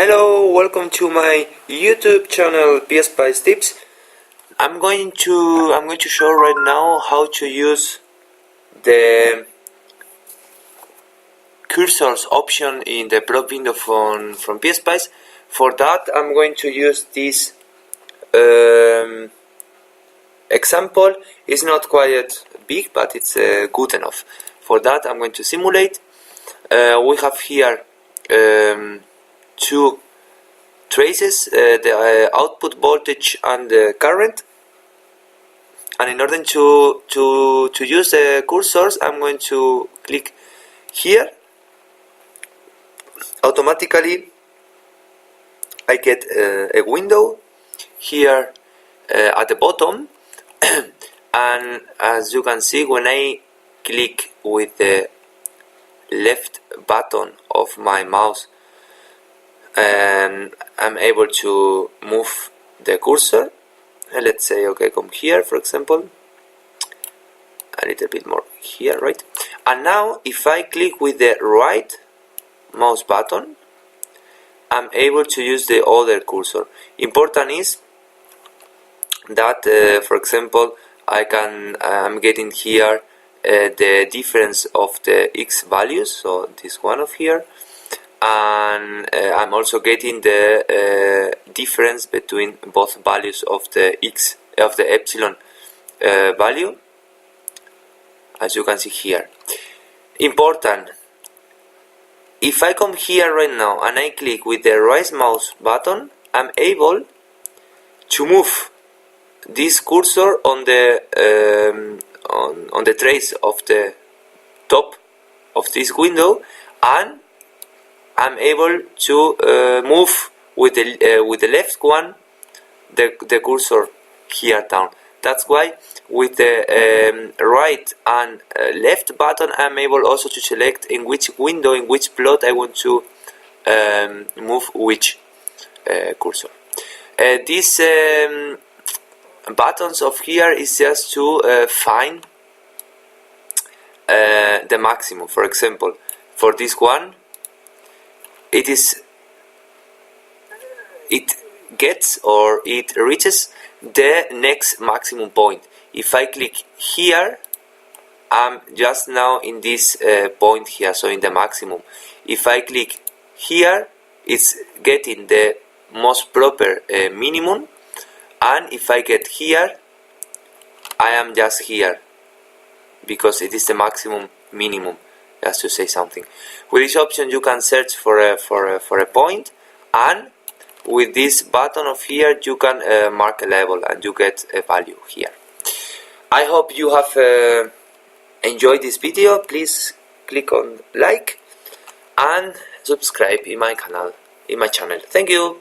Hello, welcome to my YouTube channel PSpice Tips. I'm going to show right now how to use the cursors option in the prop window from PSpice. For that, I'm going to use this example. It's not quite big, but it's good enough. For that, I'm going to simulate. We have here two traces, the output voltage and the current. And in order to use the cursors, I'm going to click here. Automatically, I get a window here at the bottom, and as you can see, when I click with the left button of my mouse, I'm able to move the cursor. Let's say, okay, come here, for example, a little bit more here, right? And now, if I click with the right mouse button, I'm able to use the other cursor. Important is that, for example, I'm getting here the difference of the x values, so this one of here, and I'm also getting the difference between both values of the x of the epsilon value, as you can see here. Important, if I come here right now and I click with the right mouse button, I'm able to move this cursor on the on the trace of the top of this window, and I'm able to move with the left one the cursor here down. That's why with the right and left button, I'm able also to select in which window, in which plot I want to move which cursor. These buttons of here is just to find the maximum. For example, for this one, it gets or it reaches the next maximum point. If I click here, I'm just now in this point here, so in the maximum. If I click here, it's getting the most proper minimum, and if I get here, I am just here because it is the maximum minimum, just to say something. With this option, you can search for a point, and with this button of here, you can mark a level and you get a value here. I hope you have enjoyed this video. Please click on like and subscribe in my channel. Thank you.